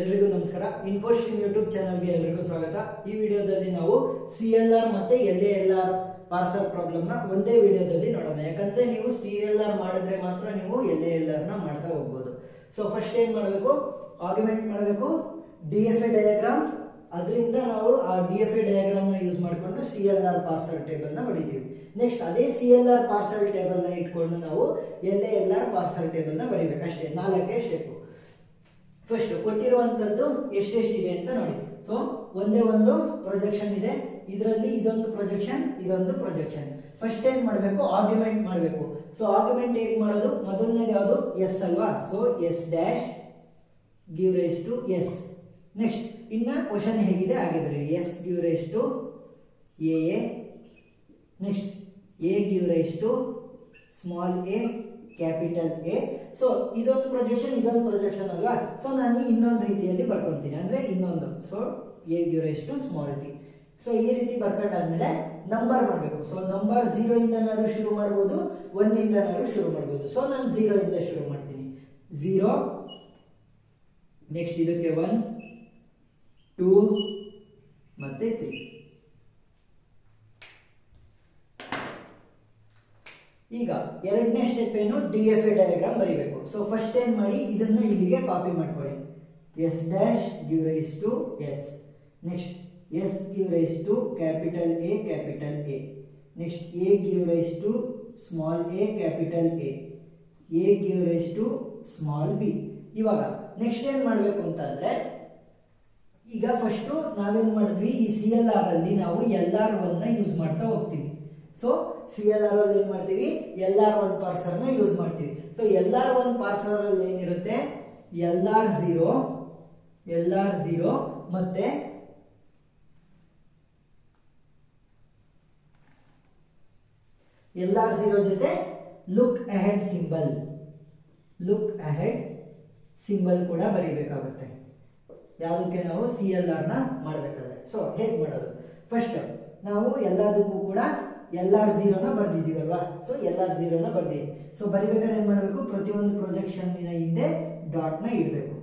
ಎಲ್ರಿಗೂ ನಮಸ್ಕಾರ. ಇನ್ಫೋಸ್ಟ್ರೀಮ್ ಯೂಟ್ಯೂಬ್ ಚಾನಲ್ಗೆ ಎಲ್ರಿಗೂ ಸ್ವಾಗತ. ಈ ವಿಡಿಯೋದಲ್ಲಿ ನಾವು CLR ಮತ್ತೆ LALR ಪಾರ್ಸಲ್ ಪ್ರಾಬ್ಲಮ್ ನ ಒಂದೇ ವಿಡಿಯೋದಲ್ಲಿ ನೋಡೋಣ. ಯಾಕಂದ್ರೆ ನೀವು CLR ಮಾಡಿದ್ರೆ ಮಾತ್ರ ನೀವು LALR ನ ಮಾಡ್ತಾ ಹೋಗ್ಬೋದು. ಸೊ ಫಸ್ಟ್ ಏನ್ ಮಾಡಬೇಕು, ಆರ್ಗ್ಯುಮೆಂಟ್ ಮಾಡಬೇಕು, DFA ಡಯಾಗ್ರಾಮ್. ಅದರಿಂದ ನಾವು ಆ DFA ಡಯಾಗ್ರಾಮ್ ನ ಯೂಸ್ ಮಾಡಿಕೊಂಡು CLR ಪಾರ್ಸಲ್ ಟೇಬಲ್ ನ ಬರೀತೀವಿ. ನೆಕ್ಸ್ಟ್ ಅದೇ CLR ಪಾರ್ಸಲ್ ಟೇಬಲ್ ನ ಇಟ್ಕೊಂಡು ನಾವು LALR ಪಾರ್ಸಲ್ ಟೇಬಲ್ ನ ಬರೀಬೇಕು. ಅಷ್ಟೇ, 4 ಸ್ಟೆಪ್. ಫಸ್ಟ್ ಕೊಟ್ಟಿರುವಂತದ್ದು ಎಷ್ಟೆಷ್ಟಿದೆ ಅಂತ ನೋಡಿ. ಸೊ ಒಂದೇ ಒಂದು ಪ್ರೊಜೆಕ್ಷನ್ ಇದೆ, ಇದರಲ್ಲಿ ಇದೊಂದು ಪ್ರೊಜೆಕ್ಷನ್, ಇದೊಂದು ಪ್ರೊಜೆಕ್ಷನ್. ಫಸ್ಟ್ ಏನ್ ಮಾಡಬೇಕು, ಆರ್ಗ್ಯುಮೆಂಟ್ ಮಾಡಬೇಕು. ಸೊ ಆರ್ಗ್ಯುಮೆಂಟ್ ಹೇಗೆ ಮಾಡೋದು, ಮೊದಲನೇದು ಯಾವುದು, ಎಸ್ ಅಲ್ವಾ. So S dash give rise to S. Next ಇನ್ನ ಕ್ವಶನ್ ಹೇಗಿದೆ ಹಾಗೆ ಬರೀರಿ. S give rise to A. Next A give rise to small A capital A. So ಇದೊಂದು ಪ್ರೊಜೆಕ್ಷನ್, ಇದೊಂದು ಪ್ರೊಜೆಕ್ಷನ್ ಅಲ್ವಾ. ಸೊ ನಾನು ಇನ್ನೊಂದು ರೀತಿಯಲ್ಲಿ ಬರ್ಕೊಂತೀನಿ, ಅಂದ್ರೆ ಇನ್ನೊಂದು. So A give rise to small T. So ಈ ರೀತಿ ಬರ್ಕೊಂಡಾದ್ಮೇಲೆ ನಂಬರ್ ಮಾಡಬೇಕು. ಸೊ ನಂಬರ್ 0 ಇಂದ ಶುರು ಮಾಡಬಹುದು, 1 ಇಂದ ಶುರು ಮಾಡಬಹುದು. ಸೊ ನಾನು 0 ಇಂದ ಶುರು ಮಾಡ್ತೀನಿ. 0, ನೆಕ್ಸ್ಟ್ ಇದಕ್ಕೆ 1, 2 ಮತ್ತೆ 3. ಈಗ ಎರಡನೇ ಸ್ಟೆಪ್ ಏನು, DFA ಡಯಾಗ್ರಾಮ್ ಬರೀಬೇಕು. ಸೊ ಫಸ್ಟ್ ಏನ್ ಮಾಡಿ, ಇದನ್ನ ಇಲ್ಲಿಗೆ ಕಾಪಿ ಮಾಡ್ಕೊಳ್ಳಿ. S dash give rise to S. Next S give rise to capital A capital A. Next A give rise to small A capital A. A give rise to small B. ಇವಾಗ next ಏನ್ ಮಾಡಬೇಕು ಅಂತ ಅಂದ್ರೆ, ಈಗ first ನಾವೇನ್ ಮಾಡಿದ್ವಿ, ಈ CLR ಅಲ್ಲಿ ನಾವು LR1 ನ ಯೂಸ್ ಮಾಡ್ತಾ ಹೋಗ್ತೀವಿ. ಸೊ CLR ಅಲ್ಲಿ ಏನ್ ಮಾಡ್ತೀವಿ, LR1 ಪಾರ್ಸರ್ ನ ಯೂಸ್ ಮಾಡ್ತೀವಿ. ಸೊ LR1 ಪಾರ್ಸರ್ ಅಲ್ಲಿ ಏನಿರುತ್ತೆ, LR0 ಮತ್ತೆ LR0 ಜೊತೆ ಲುಕ್ ಅಹೆಡ್ ಸಿಂಬಲ್ ಕೂಡ ಬರೀಬೇಕಾಗುತ್ತೆ. ಯಾವುದಕ್ಕೆ, ನಾವು CLR ನ ಮಾಡಬೇಕಾದ್ರೆ. ಸೊ ಹೇಗೆ ಮಾಡೋದು, ಫಸ್ಟ್ ನಾವು ಎಲ್ಲದಕ್ಕೂ ಕೂಡ LR0 ನ ಬರ್ದಿದೀವಲ್ವಾ. ಸೊ LR0 ನ ಬರ್ದಿದ್ದೀವಿ. ಸೊ ಬರಿಬೇಕಾದ್ರೆ ಏನ್ ಮಾಡಬೇಕು, ಪ್ರತಿಯೊಂದು ಪ್ರೊಜೆಕ್ಷನ್ ಹಿಂದೆ ಡಾಟ್ ನ ಇಡಬೇಕು.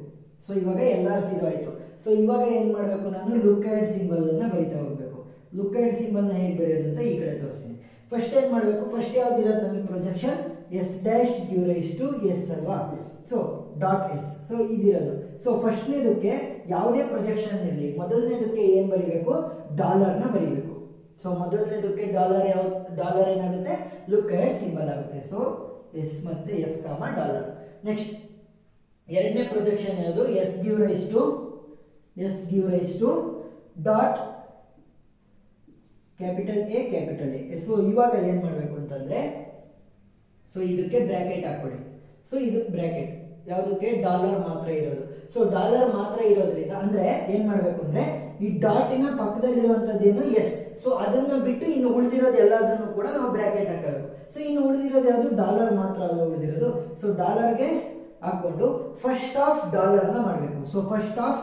ಸೊ ಇವಾಗ LR0 ಆಯ್ತು. ಸೊ ಇವಾಗ ಏನ್ ಮಾಡಬೇಕು, ನಾನು ಲುಕ್ ಅಹೆಡ್ ಸಿಂಬಲ್ ಅನ್ನ ಬರಿತಾ ಹೋಗ್ಬೇಕು. ಲುಕ್ ಅಹೆಡ್ ಸಿಂಬಲ್ ನ ಹೇಗೆ ಬರೆಯೋದು ಅಂತ ಈ ಕಡೆ ತೋರಿಸ್ತೀನಿ. ಫಸ್ಟ್ ಏನ್ ಮಾಡಬೇಕು, ಫಸ್ಟ್ ಯಾವ್ದಿರೋದು ನಮಗೆ projection, S dash give rise to S ಅಲ್ವಾ. So dot S. ಸೊ ಇದಿರೋದು. ಸೊ ಫಸ್ಟ್ನೇದಕ್ಕೆ ಯಾವುದೇ ಪ್ರೊಜೆಕ್ಷನ್ ಇರಲಿ, ಮೊದಲನೇದಕ್ಕೆ ಏನ್ ಬರಿಬೇಕು, ಡಾಲರ್ ನ ಬರಿಬೇಕು. ಸೊ ಮೊದಲನೇದಕ್ಕೆ ಡಾಲರ್ ಏನಾಗುತ್ತೆ, ಲುಕ್ ಅಹೆಡ್ ಸಿಂಬಲ್ ಆಗುತ್ತೆ. ಸೊ ಎಸ್ ಮತ್ತೆ ಎಸ್ ಕಾಮ ಡಾಲರ್. ನೆಕ್ಸ್ಟ್ ಎರಡನೇ ಪ್ರೊಜೆಕ್ಷನ್ ಯಾವುದು, S give rise to dot capital A capital A. So ಇವಾಗ ಏನ್ ಮಾಡ್ಬೇಕು ಅಂತಂದ್ರೆ, ಸೊ ಇದಕ್ಕೆ ಬ್ರಾಕೆಟ್ ಹಾಕೊಳ್ಳಿ. ಸೊ ಇದಕ್ಕೆ ಬ್ರಾಕೆಟ್ ಯಾವುದಕ್ಕೆ, ಡಾಲರ್ ಮಾತ್ರ ಇರೋದು. ಸೊ ಡಾಲರ್ ಮಾತ್ರ ಇರೋದ್ರಿಂದ ಅಂದ್ರೆ ಏನ್ ಮಾಡ್ಬೇಕು ಅಂದ್ರೆ, ಈ ಡಾಟಿನ ಪಕ್ಕದಲ್ಲಿರುವಂತದ್ದೇನು ಎಸ್. ಸೊ ಅದನ್ನ ಬಿಟ್ಟು ಇನ್ನು ಉಳಿದಿರೋದು ಎಲ್ಲದನ್ನು ಕೂಡ ನಾವು ಬ್ರಾಕೆಟ್ ಹಾಕಬೇಕು. ಸೊ ಇನ್ನು ಉಳಿದಿರೋದು ಯಾವುದು, ಡಾಲರ್ ಮಾತ್ರ ಅಲ್ಲ ಉಳಿದಿರೋದು. ಸೊ ಡಾಲರ್ಗೆ ಹಾಕೊಂಡು ಫಸ್ಟ್ ಆಫ್ ಡಾಲರ್ ನ ಮಾಡಬೇಕು. ಸೊ ಫಸ್ಟ್ ಆಫ್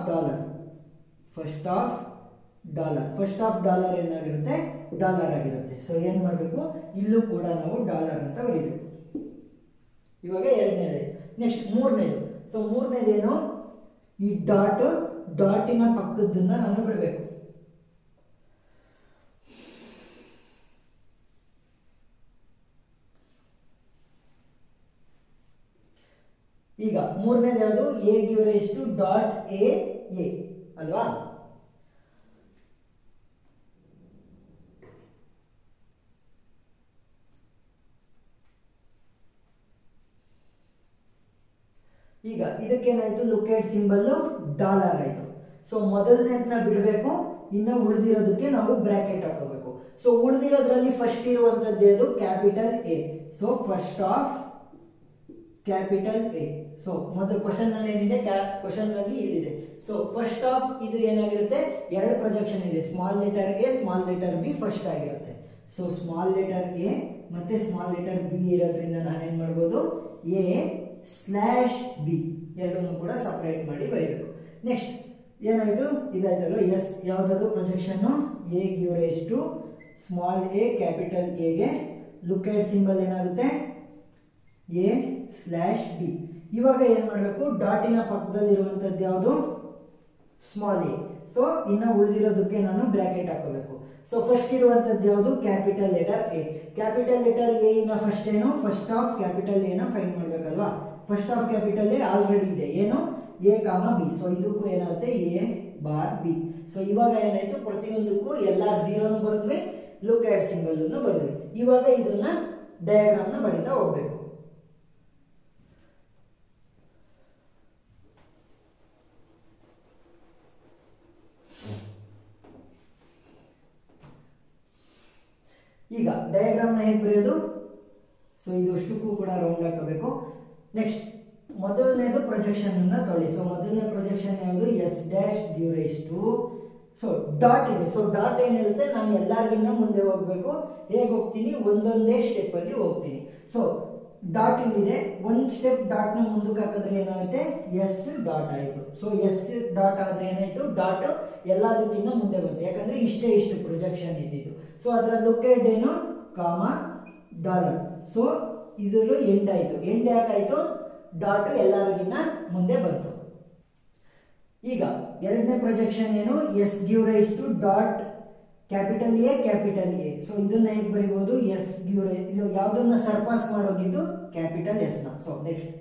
ಡಾಲರ್ ಏನಾಗಿರುತ್ತೆ, ಡಾಲರ್ ಆಗಿರುತ್ತೆ. ಸೊ ಏನ್ ಮಾಡಬೇಕು, ಇಲ್ಲೂ ಕೂಡ ನಾವು ಡಾಲರ್ ಅಂತ ಬರೀಬೇಕು. ಇವಾಗ ಎರಡನೇದು. ನೆಕ್ಸ್ಟ್ ಮೂರನೇದು. ಸೊ ಮೂರನೇದೇನು, ಈ ಡಾಟಿನ ಪಕ್ಕದನ್ನ ನಾನು ಬಿಡಬೇಕು. ಈಗ ಮೂರನೇದು ಯಾವುದು, A give rise to dot A ಅಲ್ವಾ. ಈಗ ಇದಕ್ಕೇನಾಯ್ತು, ಲುಕ್ ಅಹೆಡ್ ಸಿಂಬಲ್ ಡಾಲರ್ ಆಯ್ತು. ಸೊ ಮೊದಲನೇದನ್ನ ಬಿಡಬೇಕು, ಇನ್ನು ಉಳಿದಿರೋದಕ್ಕೆ ನಾವು ಬ್ರಾಕೆಟ್ ಹಾಕೋಬೇಕು. ಸೊ ಉಳಿದಿರೋದ್ರಲ್ಲಿ ಫಸ್ಟ್ ಇರುವಂತದ್ದು capital A. So first of capital A. So ಮೊದಲು ಕ್ವಶನ್ ನಲ್ಲಿ ಏನಿದೆ, ಕ್ವಶನ್ ನಲ್ಲಿ ಇಲ್ಲಿದೆ. ಸೊ ಫಸ್ಟ್ ಆಫ್ ಇದು ಏನಾಗಿರುತ್ತೆ, ಎರಡು ಪ್ರೊಜೆಕ್ಷನ್ ಇದೆ, small letter A small letter B first ಆಗಿರುತ್ತೆ. ಸೊ ಸ್ಮಾಲ್ ಲೆಟರ್ ಎ ಮತ್ತೆ ಸ್ಮಾಲ್ ಲೆಟರ್ ಬಿ ಇರೋದ್ರಿಂದ ನಾನೇನ್ ಮಾಡ್ಬೋದು, ಎ ಸ್ಲ್ಯಾಶ್ ಬಿ ಎರಡನ್ನು ಕೂಡ ಸಪರೇಟ್ ಮಾಡಿ ಬರೀಬೇಕು. ನೆಕ್ಸ್ಟ್ ಏನಾಯ್ತು, ಇದಾಯ್ತಲ್ಲ ಎಸ್. ಯಾವ್ದದು projection, A give rise to small A capital ಎಗೆ ಲುಕ್ ಅಹೆಡ್ ಸಿಂಬಲ್ ಏನಾಗುತ್ತೆ, ಎ ಸ್ಲ್ಯಾಶ್ ಬಿ. ಇವಾಗ ಏನ್ ಮಾಡಬೇಕು, ಡಾಟಿನ ಪಕ್ಕದಲ್ಲಿರುವಂತದ್ದು ಯಾವುದು, ಸ್ಮಾಲ್ ಎ. ಸೊ ಇನ್ನು ಉಳಿದಿರೋದಕ್ಕೆ ನಾನು ಬ್ರಾಕೆಟ್ ಹಾಕೋಬೇಕು. ಸೊ ಫಸ್ಟ್ ಇರುವಂತದ್ದು ಯಾವುದು? Capital letter A. Capital letter A ಇನ ಫಸ್ಟ್ ಏನು? ಫಸ್ಟ್ ಆಫ್ ಕ್ಯಾಪಿಟಲ್ ಎ ನ ಫೈಂಡ್ ಮಾಡ್ಬೇಕಲ್ವಾ? First of capital A already ಇದೆ, ಏನು? ಎ ಕಾಮ ಬಿ. ಸೊ ಇದಕ್ಕೂ ಏನಾಗುತ್ತೆ? A bar B. ಸೊ ಇವಾಗ ಏನಾಯ್ತು? ಪ್ರತಿಯೊಂದಕ್ಕೂ ಎಲ್ಲಾರ್ ಝೀರೋನು ಬರೆದ್ವಿ, ಲುಕ್ ಆಟ್ ಸಿಂಬಲ್ ಅನ್ನು ಬರೆದ್ವಿ. ಇವಾಗ ಇದನ್ನ ಡಯಾಗ್ರಾಮ್ ನ ಬರೀತಾ ಹೋಗ್ಬೇಕು. ಈಗ ಡಯಾಗ್ರಾಮ್ ನ ಹೇಗೆ ಬರೆಯೋದು? ಸೊ ಇದು ಅಷ್ಟಕ್ಕೂ ಕೂಡ ರೌಂಡ್ ಹಾಕಬೇಕು. ನೆಕ್ಸ್ಟ್ ಮೊದಲನೇದು ಪ್ರೊಜೆಕ್ಷನ್ ಅನ್ನ ತೊಗೊಳ್ಳಿ. ಸೊ ಮೊದಲನೇ ಪ್ರೊಜೆಕ್ಷನ್ ಯಾವುದು? S dash give rise to. So dot ಇದೆ. ಸೊ ಡಾಟ್ ಏನಿರುತ್ತೆ? ನಾನು ಎಲ್ಲರಿಗಿಂತ ಮುಂದೆ ಹೋಗ್ಬೇಕು. ಹೇಗೆ ಹೋಗ್ತೀನಿ? ಒಂದೊಂದೇ ಸ್ಟೆಪ್ ಅಲ್ಲಿ ಹೋಗ್ತೀನಿ. ಸೊ ಡಾಟ್ ಇಲ್ಲಿದೆ, ಒಂದ್ ಸ್ಟೆಪ್ ಡಾಟ್ ನ ಮುಂದಕ್ಕೆ ಹಾಕಿದ್ರೆ ಏನಾಗುತ್ತೆ? ಎಸ್ ಡಾಟ್ ಆಯ್ತು. ಸೊ ಎಸ್ ಡಾಟ್ ಆದ್ರೆ ಏನಾಯ್ತು? ಡಾಟ್ ಎಲ್ಲದಕ್ಕಿಂತ ಮುಂದೆ ಬಂತು, ಯಾಕಂದ್ರೆ ಇಷ್ಟು ಪ್ರೊಜೆಕ್ಷನ್ ಇದ್ದಿದ್ದು. ಸೊ ಅದರ ಲೊಕೇಟ್ ಏನು? Comma dollar. ಸೊ ಇದ್ರ ಎಂಡ್ ಆಯ್ತು. ಎಂಡ್ ಯಾಕಾಯ್ತು? ಡಾಟ್ ಎಲ್ಲರಿಗಿಂತ ಮುಂದೆ ಬಂತು. ಈಗ ಎರಡನೇ ಪ್ರೊಜೆಕ್ಷನ್ ಏನು? S give rise to dot capital A capital A. So ಇದನ್ನ ಹೇಗೆ ಬರೀಬಹುದು? ಎಸ್ ಗಿವ್ ರೈಸ್, ಇದು ಯಾವ್ದನ್ನ ಸರ್ಪಾಸ್ ಮಾಡೋಗಿದ್ದು? ಕ್ಯಾಪಿಟಲ್ ಎಸ್ ನ. ಸೊ ನೆಕ್ಸ್ಟ್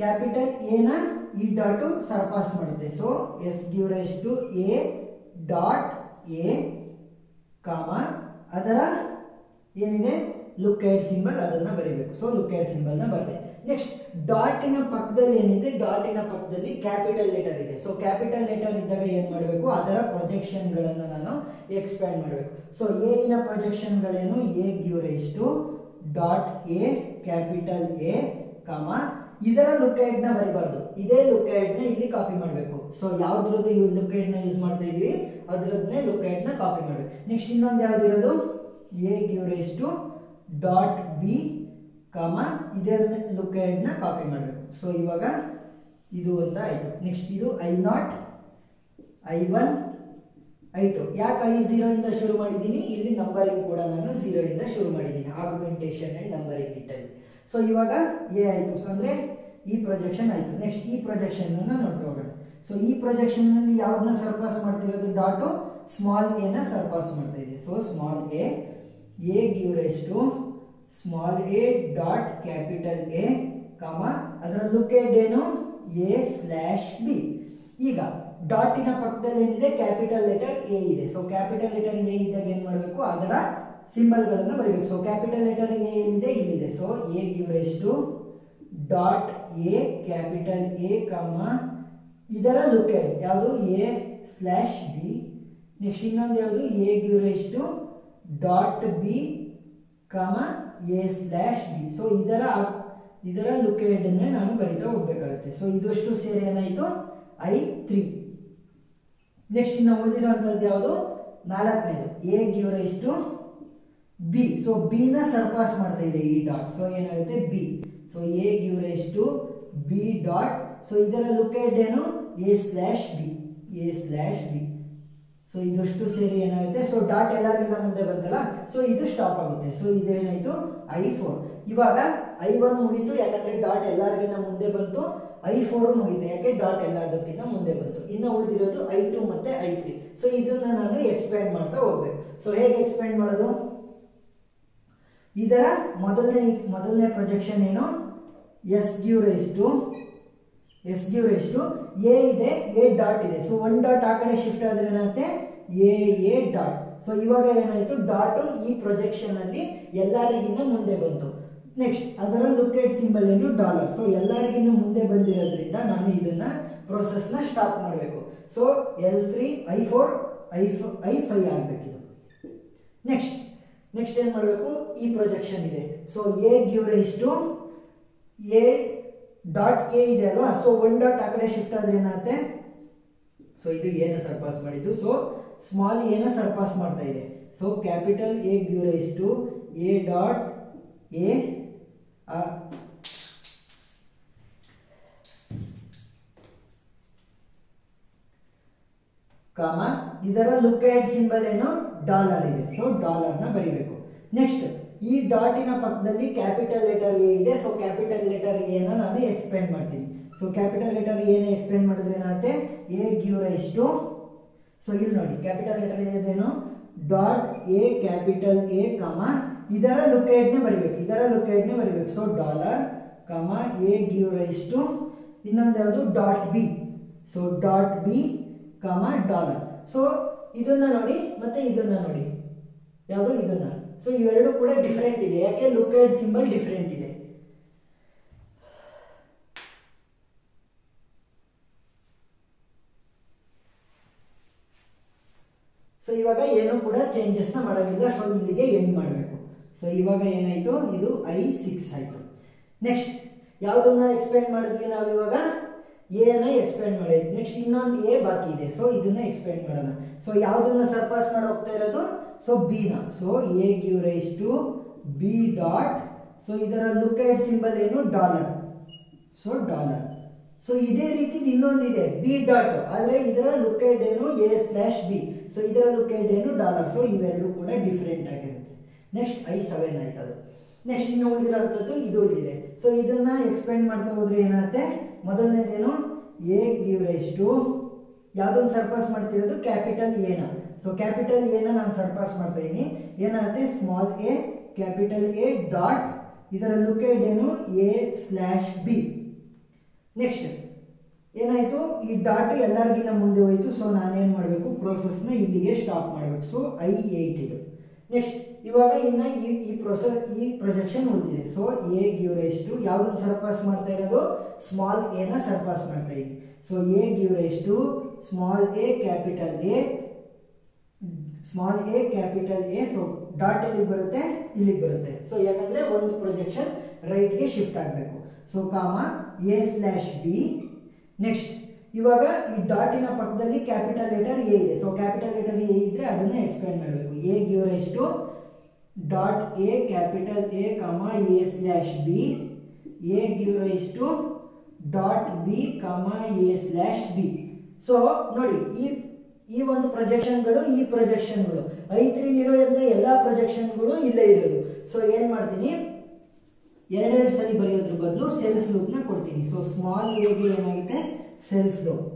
ಕ್ಯಾಪಿಟಲ್ ಎ ನ ಈ ಡಾಟ್ ಸರ್ಪಾಸ್ ಮಾಡುತ್ತೆ. So S give rise to A dot A comma ಅದರ ಏನಿದೆ? ಲುಕ್ ಆಟ್ ಸಿಂಬಲ್, ಅದನ್ನ ಬರೀಬೇಕು. ಸೊ ಲುಕ್ ಆಟ್ ಸಿಂಬಲ್ ನ ಬರದೆ. ನೆಕ್ಸ್ಟ್ ಡಾಟಿನ ಪಕ್ಕದಲ್ಲಿ ಏನಿದೆ? ಡಾಟಿನ ಪಕ್ಕದಲ್ಲಿ ಕ್ಯಾಪಿಟಲ್ ಲೆಟರ್ ಇದೆ. ಸೊ ಕ್ಯಾಪಿಟಲ್ ಲೆಟರ್ ಇದ್ದಾಗ ಏನ್ ಮಾಡಬೇಕು? ಅದರ ಪ್ರೊಜೆಕ್ಷನ್ ಗಳನ್ನ ನಾನು ಎಕ್ಸ್ಪ್ಯಾಂಡ್ ಮಾಡಬೇಕು. ಸೊ ಎ ಇನ ಪ್ರೊಜೆಕ್ಷನ್ ಗಳೇನು? A give rise to dot A capital A comma ಇದರ ಲುಕ್ ಆಟ್ ನ ಬರಿಬಾರ್ದು, ಇದೇ ಲುಕ್ ಆಟ್ ನ ಇಲ್ಲಿ ಕಾಪಿ ಮಾಡಬೇಕು. ಸೊ ಯಾವ್ದ್ರದ್ದು ಲುಕ್ ಆಟ್ ನ ಯೂಸ್ ಮಾಡ್ತಾ ಇದೀವಿ ಅದ್ರದ್ನೇ ಲುಕ್ ಆಟ್ ನ ಕಾಪಿ ಮಾಡಬೇಕು. ನೆಕ್ಸ್ಟ್ ಇನ್ನೊಂದು ಯಾವ್ದು ಇರೋದು? A give rise to dot B ಕಾಮ ಇದೇ ಲುಕ್ ಆಟ್ ನ ಕಾಪಿ ಮಾಡಬೇಕು. ಸೊ ಇವಾಗ ಇದು ಒಂದು ಆಯ್ತು. ನೆಕ್ಸ್ಟ್ ಇದು I0 I1 I2. ಯಾಕೆ I0 ಇಂದ ಶುರು ಮಾಡಿದ್ದೀನಿ? ಇಲ್ಲಿ ನಂಬರಿಂಗ್ ಕೂಡ ನಾನು 0 ಇಂದ ಶುರು ಮಾಡಿದ್ದೀನಿ, ಆರ್ಗ್ಯುಮೆಂಟೇಷನ್ ಅಂಡ್ ನಂಬರಿಂಗ್ ಇಟ್ಟಲ್ಲಿ. ಸೊ ಇವಾಗ ಎ ಆಯ್ತು. ಸೊ ಅಂದ್ರೆ ಈ ಪ್ರೊಜೆಕ್ಷನ್ ಆಯ್ತು. ನೆಕ್ಸ್ಟ್ ಈ ಪ್ರೊಜೆಕ್ಷನ್ ಅನ್ನ ನೋಡ್ತಾ ಹೋಗೋಣ. ಸೊ ಈ ಪ್ರೊಜೆಕ್ಷನ್ ನಲ್ಲಿ ಯಾವ್ದನ್ನ ಸರ್ಪಾಸ್ ಮಾಡ್ತಿರೋದು? ಡಾಟ್ ಸ್ಮಾಲ್ ಎ ನ ಸರ್ಪಾಸ್ ಮಾಡ್ತಾ ಇದೆ. So small A give rise to small A dot capital A comma ಅದರ ಲುಕ್ ಆಟ್ ಏನು? A slash B. ಈಗ ಡಾಟಿನ ಪಕ್ಕದಲ್ಲಿ ಏನಿದೆ? ಕ್ಯಾಪಿಟಲ್ ಲೆಟರ್ ಎ ಇದೆ. ಸೊ ಕ್ಯಾಪಿಟಲ್ ಲೆಟರ್ ಎ ಇದ್ದಾಗ ಏನ್ ಮಾಡಬೇಕು? ಅದರ ಸಿಂಬಲ್ ಗಳನ್ನ ಬರೀಬೇಕು. ಸೊ ಕ್ಯಾಪಿಟಲ್ ಲೆಟರ್ ಎ ಎಲ್ಲಿದೆ? ಇಲ್ಲಿದೆ. So A give rise to dot A capital A comma ಇದರ ಲುಕ್ ಆಟ್ ಯಾವುದು? A slash B. ನೆಕ್ಸ್ಟ್ ಇನ್ನೊಂದು ಯಾವುದು? A give rise to dot B ಕಾಮ ಎ ಸ್ಲ್ಯಾಶ್ ಬಿ. ಸೊ ಇದರ ಲುಕ್ ಆಟ್ ಅನ್ನೇ ನಾನು ಬರೀತಾ ಹೋಗ್ಬೇಕಾಗುತ್ತೆ. ಸೊ ಇದಷ್ಟು ಸೇರಿ ಏನಾಯ್ತು? I3. ನೆಕ್ಸ್ಟ್ ಇನ್ನು ಉಳಿದಿರುವಂತದ್ದು ಯಾವುದು? ನಾಲ್ಕನೇದು A give rise to B. So B ನ ಸರ್ಪಾಸ್ ಮಾಡ್ತಾ ಇದೆ ಈ ಡಾಟ್. ಸೊ ಏನಾಗುತ್ತೆ? B. So A give rise to B dot. So ಇದರ ಲುಕ್ ಆಟ್ ಏನು? A slash B. ಸೊ ಇದಷ್ಟು ಸೇರಿ ಏನಾಗುತ್ತೆ? ಸೊ ಡಾಟ್ ಎಲ್ಲರಿಗಿಂತ ಮುಂದೆ ಬಂತಲ್ಲ, ಸೊ ಇದು ಸ್ಟಾಪ್ ಆಗುತ್ತೆ. ಸೊ ಇದೇನಾಯ್ತು? I4. ಇವಾಗ I1 ಮುಗೀತು, ಯಾಕಂದ್ರೆ ಡಾಟ್ ಎಲ್ಲರಿಗಿಂತ ಮುಂದೆ ಬಂತು. I4 ಮುಗೀತು, ಯಾಕೆ? ಡಾಟ್ ಎಲ್ಲದಕ್ಕಿಂತ ಮುಂದೆ ಬಂತು. ಇನ್ನು ಉಳಿದಿರೋದು I2 ಮತ್ತೆ I3. ಸೊ ಇದನ್ನ ನಾನು ಎಕ್ಸ್ಪ್ಯಾಂಡ್ ಮಾಡ್ತಾ ಹೋಗ್ಬೇಕು. ಸೊ ಹೇಗೆ ಎಕ್ಸ್ಪ್ಯಾಂಡ್ ಮಾಡೋದು? ಇದರ ಮೊದಲನೇ ಪ್ರೊಜೆಕ್ಷನ್ ಏನು? S give rise to A ಇದೆ, ಎ ಡಾಟ್ ಇದೆ. ಸೊ ಒನ್ ಡಾಟ್ ಆ ಕಡೆ ಶಿಫ್ಟ್ ಆದ್ರೆ ಏನಾಗುತ್ತೆ? A dot. ಸೊ ಇವಾಗ ಏನಾಯ್ತು? ಡಾಟ್ ಈ ಪ್ರೊಜೆಕ್ಷನ್ ಅಲ್ಲಿ ಎಲ್ಲರಿಗಿಂತ ಮುಂದೆ ಬಂತು. ನೆಕ್ಸ್ಟ್ ಅದರ ಲುಕ್ ಆಟ್ ಸಿಂಬಲ್ ಏನು? ಡಾಲರ್. ಸೊ ಎಲ್ಲರಿಗಿಂತ ಮುಂದೆ ಬಂದಿರೋದ್ರಿಂದ ನಾನು ಇದನ್ನ ಪ್ರೋಸೆಸ್ ನ ಸ್ಟಾಪ್ ಮಾಡಬೇಕು. So L3 I4 I5 ಆಗ್ಬೇಕಿದು. Next ಏನ್ ಮಾಡಬೇಕು? ಈ ಪ್ರೊಜೆಕ್ಷನ್ ಇದೆ. So A give rise to A dot A ಇದೆ ಅಲ್ವಾ? ಸೊ ಒನ್ ಡಾಟ್ ಆ ಕಡೆ ಶಿಫ್ಟ್ ಆದ್ರೆ ಏನಾಗುತ್ತೆ? ಸೊ ಇದು ಏನು ಸರ್ಪಾಸ್ ಮಾಡಿದ್ದು? ಸೊ ಸ್ಮಾಲ್ ಎ ನ ಸರ್ಪಾಸ್ ಮಾಡ್ತಾ ಇದೆ. So capital A give rise to A dot A comma ಇದರ ಲುಕ್ ಆಟ್ ಸಿಂಬಲ್ ಏನು? ಡಾಲರ್ ಇದೆ. ಸೊ ಡಾಲರ್ ನ ಬರಿಬೇಕು. ನೆಕ್ಸ್ಟ್ ಈ ಡಾಟಿನ ಪಕ್ಕದಲ್ಲಿ ಕ್ಯಾಪಿಟಲ್ ಲೆಟರ್ ಎ ಇದೆ. ಸೊ ಕ್ಯಾಪಿಟಲ್ ಲೆಟರ್ ಎ ನ ನಾನು ಎಕ್ಸ್ಪ್ಯಾಂಡ್ ಮಾಡ್ತೀನಿ. ಸೊ ಕ್ಯಾಪಿಟಲ್ ಲೆಟರ್ ಎ ನ ಎಕ್ಸ್ಪ್ಯಾಂಡ್ ಮಾಡಿದ್ರೆ ಏನಾಗುತ್ತೆ? A give rise to, so ಇಲ್ಲಿ ನೋಡಿ ಕ್ಯಾಪಿಟಲ್ ಲೆಟರ್ ಏನೇನು ಡಾಟ್ ಎ ಕ್ಯಾಪಿಟಲ್ ಎ ಕಮ ಇದರ ಲುಕೇಡ್ನೇ ಬರಿಬೇಕು, ಇದರ ಲುಕೇಡ್ನೇ ಬರಿಬೇಕು. So dollar comma A give rise to ಇನ್ನೊಂದು ಯಾವುದು dot B, so dot B ಕಮ ಡಾಲರ್. ಸೊ ಇದನ್ನ ನೋಡಿ ಮತ್ತೆ ಇದನ್ನ ನೋಡಿ, ಯಾವುದು ಇದನ್ನ. ಸೊ ಇವೆರಡು ಕೂಡ ಡಿಫರೆಂಟ್ ಇದೆ, ಯಾಕೆ ಲುಕೇಡ್ ಸಿಂಬಲ್ ಡಿಫರೆಂಟ್ ಇದೆ. ಸೊ ಇವಾಗ ಏನು ಕೂಡ ಚೇಂಜಸ್ ನ ಮಾಡೋದಿಲ್ಲ. ಸೊ ಇಲ್ಲಿಗೆ ಎಂಡ್ ಮಾಡಬೇಕು. ಸೊ ಇವಾಗ ಏನಾಯ್ತು, ಇದು I6 ಆಯ್ತು. ನೆಕ್ಸ್ಟ್ ಯಾವುದನ್ನ ಎಕ್ಸ್ಪ್ಲೇನ್ ಮಾಡಿದ್ವಿ ನಾವು, ಇವಾಗ ಎ ನ ಎಕ್ಸ್ಪ್ಲೇನ್ ಮಾಡಿದ್ವಿ. ನೆಕ್ಸ್ಟ್ ಇನ್ನೊಂದು ಎ ಬಾಕಿ ಇದೆ. ಸೊ ಇದನ್ನ ಎಕ್ಸ್ಪ್ಲೇನ್ ಮಾಡೋಣ. ಸೊ ಯಾವುದನ್ನ ಸರ್ಪಾಸ್ ಮಾಡಿ ಹೋಗ್ತಾ ಇರೋದು, ಸೊ ಬಿ ನ. So A give rise to B dot, so ಇದರ ಲುಕೇಡ್ ಸಿಂಬಲ್ ಏನು ಡಾಲರ್, ಸೊ ಡಾಲರ್. ಸೊ ಇದೇ ರೀತಿ ಇನ್ನೊಂದಿದೆ ಬಿ ಡಾಟ್, ಆದ್ರೆ ಇದರ ಲುಕೇಡ್ ಏನು ಎ ಸ್ಲ್ಯಾಶ್ ಬಿ, ಸೊ ಇದರ ಲುಕೇಡ್ ಏನು ಡಾಲರ್. ಸೊ ಇವೆರಡು ಕೂಡ ಡಿಫರೆಂಟ್ ಆಗಿರುತ್ತೆ. Next I7 ಆಯ್ತದು. ನೆಕ್ಸ್ಟ್ ಇನ್ನು ಉಳಿದಿರೋಂಥದ್ದು ಇದು ಉಳಿದಿದೆ. ಸೊ ಇದನ್ನ ಎಕ್ಸ್ಪ್ಲೇನ್ ಮಾಡ್ತಾ ಹೋದ್ರೆ ಏನಾಗುತ್ತೆ, ಮೊದಲನೇದೇನು ಎ ಗಿವ್ ರೈಸ್ ಟು ಯಾವುದೊಂದು ಸರ್ಪಾಸ್ ಮಾಡ್ತಿರೋದು ಕ್ಯಾಪಿಟಲ್ ಎನ. ಸೊ ಕ್ಯಾಪಿಟಲ್ ಎನ ನಾನು ಸರ್ಪಾಸ್ ಮಾಡ್ತಾ ಇದ್ದೀನಿ, ಏನಾಗುತ್ತೆ small A capital A dot ಇದರ ಲುಕೇಡ್ ಏನು ಎ ಸ್ಲ್ಯಾಶ್ ಬಿ. ನೆಕ್ಸ್ಟ್ ಏನಾಯ್ತು, ಈ ಡಾಟ್ ಎಲ್ಲರಿಗಿಂತ ಮುಂದೆ ಹೋಯ್ತು. ಸೊ ನಾನೇನು ಮಾಡಬೇಕು, ಪ್ರೋಸೆಸ್ನ ಇಲ್ಲಿಗೆ ಸ್ಟಾಪ್ ಮಾಡಬೇಕು. ಸೊ I8 ಇದು. ನೆಕ್ಸ್ಟ್ ಇವಾಗ ಇನ್ನ ಈ ಪ್ರೊಜೆಕ್ಷನ್ ಉಳಿದಿದೆ. So A give rise to ಯಾವುದನ್ನು ಸರ್ಪಾಸ್ ಮಾಡ್ತಾ ಇರೋದು, ಸ್ಮಾಲ್ ಎ ನ ಸರ್ಪಾಸ್ ಮಾಡ್ತಾ ಇದ್ದೀನಿ. So A give rise to small A capital A, small A capital A. So dot ಎಲ್ಲಿಗೆ ಬರುತ್ತೆ, ಇಲ್ಲಿಗೆ ಬರುತ್ತೆ. ಸೊ ಯಾಕಂದ್ರೆ ಒಂದು ಪ್ರೊಜೆಕ್ಷನ್ ರೈಟ್ಗೆ ಶಿಫ್ಟ್ ಆಗಬೇಕು. So comma A slash B. Next ಇವಾಗ ಈ ಡಾಟಿನ ಪಕ್ಕದಲ್ಲಿ ಕ್ಯಾಪಿಟಲ್ ಲೆಟರ್ ಎ ಇದೆ. ಸೊ ಕ್ಯಾಪಿಟಲ್ ಲೆಟರ್ ಎ ಇದ್ರೆ ಅದನ್ನ ಎಕ್ಸ್ಪ್ಲೇನ್ ಮಾಡಬೇಕು. A give rise to dot A capital A comma A slash B, A give rise to dot B comma A slash B. So ನೋಡಿ ಈ ಒಂದು ಪ್ರೊಜೆಕ್ಷನ್ಗಳು, ಈ ಪ್ರೊಜೆಕ್ಷನ್ಗಳು I3 ಇರೋದ್ರಿಂದ ಎಲ್ಲ ಪ್ರೊಜೆಕ್ಷನ್ಗಳು ಇಲ್ಲೇ ಇರೋದು. ಸೊ ಏನ್ ಮಾಡ್ತೀನಿ, ಎರಡೆರಡು ಸರಿ ಬರೆಯೋದ್ರ ಬದಲು ಸೆಲ್ಫ್ ಲೂಪ್ ನ ಕೊಡ್ತೀನಿ. ಸೊ ಸ್ಮಾಲ್ ಎಗೆ ಏನಾಗುತ್ತೆ ಸೆಲ್ಫ್ ಲೂಪ್,